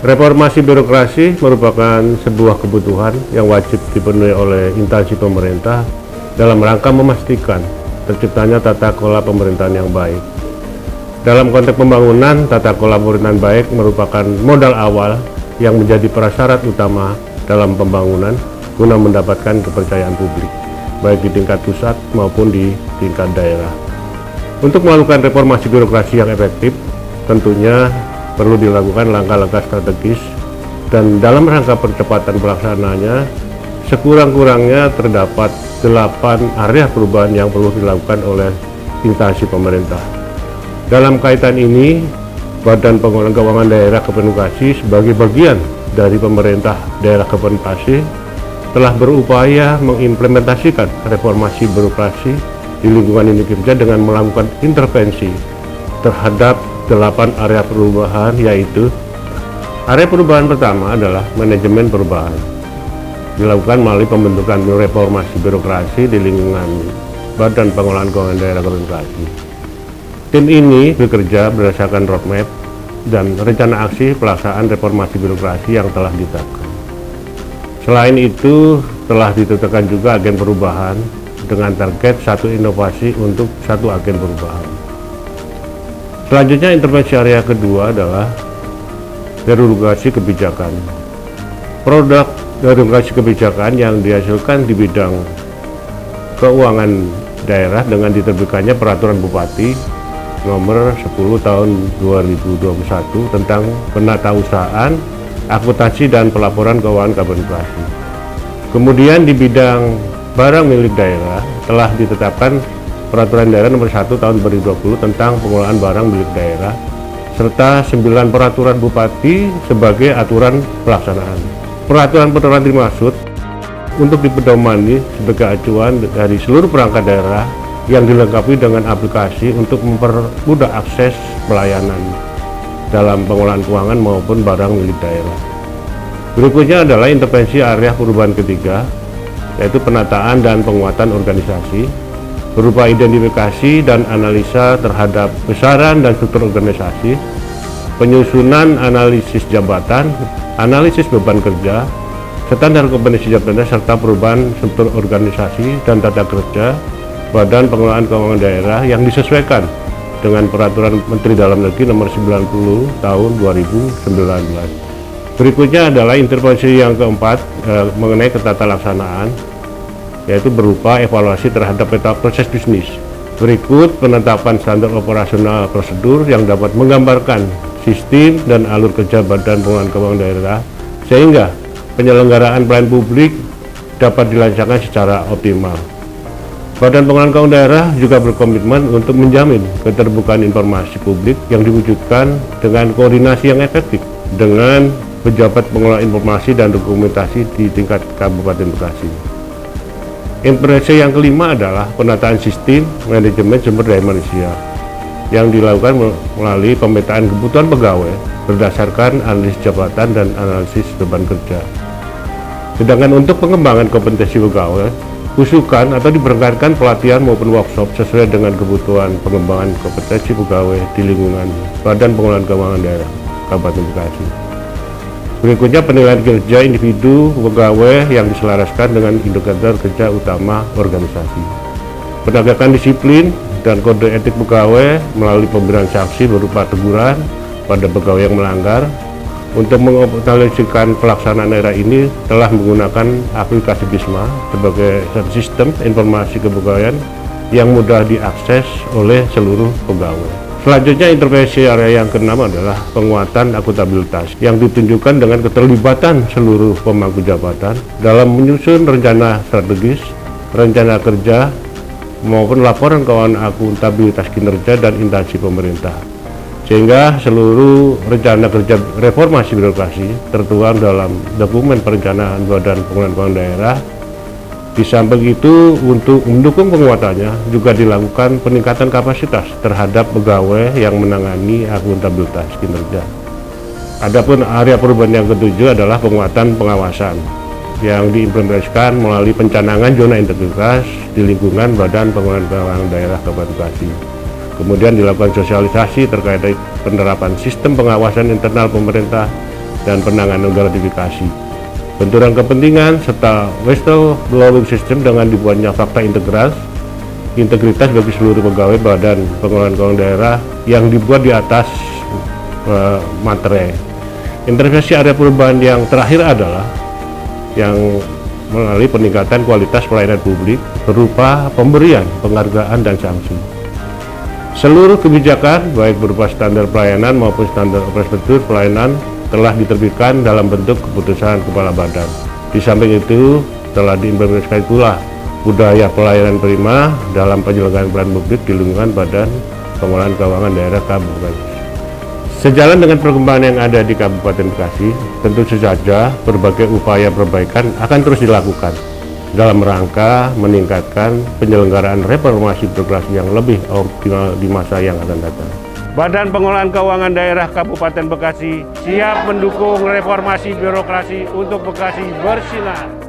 Reformasi birokrasi merupakan sebuah kebutuhan yang wajib dipenuhi oleh instansi pemerintah dalam rangka memastikan terciptanya tata kelola pemerintahan yang baik. Dalam konteks pembangunan, tata kelola pemerintahan baik merupakan modal awal yang menjadi prasyarat utama dalam pembangunan guna mendapatkan kepercayaan publik, baik di tingkat pusat maupun di tingkat daerah. Untuk melakukan reformasi birokrasi yang efektif, tentunya perlu dilakukan langkah-langkah strategis, dan dalam rangka percepatan pelaksanaannya, sekurang-kurangnya terdapat 8 area perubahan yang perlu dilakukan oleh instansi pemerintah. Dalam kaitan ini, Badan Pengelolaan Keuangan Daerah Kabupaten Bekasi sebagai bagian dari pemerintah daerah Kabupaten Bekasi telah berupaya mengimplementasikan reformasi birokrasi di lingkungan unit kerja dengan melakukan intervensi terhadap 8 area perubahan, yaitu area perubahan pertama adalah manajemen perubahan, dilakukan melalui pembentukan reformasi birokrasi di lingkungan Badan Pengelolaan Keuangan Daerah Kabupaten Bekasi. Tim ini bekerja berdasarkan roadmap dan rencana aksi pelaksanaan reformasi birokrasi yang telah ditetapkan. Selain itu, telah ditetapkan juga agen perubahan dengan target 1 inovasi untuk 1 agen perubahan. Selanjutnya, intervensi area kedua adalah deregulasi kebijakan. Produk deregulasi kebijakan yang dihasilkan di bidang keuangan daerah dengan diterbitkannya Peraturan Bupati Nomor 10 Tahun 2021 tentang penatausahaan, akuntansi dan pelaporan keuangan Kabupaten Bekasi. Kemudian di bidang barang milik daerah telah ditetapkan Peraturan Daerah Nomor 1 Tahun 2020 tentang pengelolaan barang milik daerah, serta 9 peraturan bupati sebagai aturan pelaksanaan. Peraturan-peraturan dimaksud untuk dipedomani sebagai acuan dari seluruh perangkat daerah yang dilengkapi dengan aplikasi untuk mempermudah akses pelayanan dalam pengelolaan keuangan maupun barang milik daerah. Berikutnya adalah intervensi area perubahan ketiga, yaitu penataan dan penguatan organisasi, berupa identifikasi dan analisa terhadap besaran dan struktur organisasi, penyusunan analisis jabatan, analisis beban kerja, standar kompetensi jabatan, serta perubahan struktur organisasi dan tata kerja Badan Pengelolaan Keuangan Daerah yang disesuaikan dengan Peraturan Menteri Dalam Negeri Nomor 90 Tahun 2019. Berikutnya adalah intervensi yang keempat mengenai ketata laksanaan, yaitu berupa evaluasi terhadap peta proses bisnis. Berikut penetapan standar operasional prosedur yang dapat menggambarkan sistem dan alur kerja Badan Pengelolaan Keuangan Daerah sehingga penyelenggaraan pelayanan publik dapat dilancarkan secara optimal. Badan Pengelolaan Keuangan Daerah juga berkomitmen untuk menjamin keterbukaan informasi publik yang diwujudkan dengan koordinasi yang efektif dengan pejabat pengelola informasi dan dokumentasi di tingkat Kabupaten Bekasi. Intervensi yang kelima adalah penataan sistem manajemen sumber daya manusia yang dilakukan melalui pemetaan kebutuhan pegawai berdasarkan analisis jabatan dan analisis beban kerja. Sedangkan untuk pengembangan kompetensi pegawai, usukan atau diberangkatkan pelatihan maupun workshop sesuai dengan kebutuhan pengembangan kompetensi pegawai di lingkungan Badan Pengelolaan Keuangan Daerah Kabupaten Bekasi. Berikutnya penilaian kinerja individu pegawai yang diselaraskan dengan indikator kerja utama organisasi. Penegakan disiplin dan kode etik pegawai melalui pemberian sanksi berupa teguran pada pegawai yang melanggar. Untuk mengoptimalisasikan pelaksanaan daerah ini telah menggunakan aplikasi BISMA sebagai sistem informasi kepegawaian yang mudah diakses oleh seluruh pegawai. Selanjutnya, intervensi area yang keenam adalah penguatan akuntabilitas yang ditunjukkan dengan keterlibatan seluruh pemangku jabatan dalam menyusun rencana strategis, rencana kerja, maupun laporan keuangan akuntabilitas kinerja dan instansi pemerintah. Sehingga seluruh rencana kerja reformasi birokrasi tertuang dalam dokumen perencanaan Badan Pengelolaan Keuangan Daerah. Di samping itu, untuk mendukung penguatannya juga dilakukan peningkatan kapasitas terhadap pegawai yang menangani akuntabilitas kinerja. Adapun area perubahan yang ketujuh adalah penguatan pengawasan yang diimplementasikan melalui pencanangan zona integritas di lingkungan Badan Pengelolaan Keuangan Daerah Kabupaten Bekasi. Kemudian dilakukan sosialisasi terkait penerapan sistem pengawasan internal pemerintah dan penanganan gratifikasi. Benturan kepentingan serta whistleblowing system dengan dibuatnya fakta integritas bagi seluruh pegawai Badan Pengelolaan Keuangan Daerah yang dibuat di atas materai. Intervensi area perubahan yang terakhir adalah yang melalui peningkatan kualitas pelayanan publik berupa pemberian penghargaan dan sanksi. Seluruh kebijakan baik berupa standar pelayanan maupun standar prosedur pelayanan telah diterbitkan dalam bentuk keputusan kepala badan. Di samping itu telah diimplementasikan pula budaya pelayanan prima dalam penyelenggaraan pelayanan publik di lingkungan Badan Pengelolaan Keuangan Daerah Kabupaten. Sejalan dengan perkembangan yang ada di Kabupaten Bekasi, tentu saja berbagai upaya perbaikan akan terus dilakukan dalam rangka meningkatkan penyelenggaraan reformasi birokrasi yang lebih optimal di masa yang akan datang. Badan Pengelolaan Keuangan Daerah Kabupaten Bekasi siap mendukung reformasi birokrasi untuk Bekasi bersinar.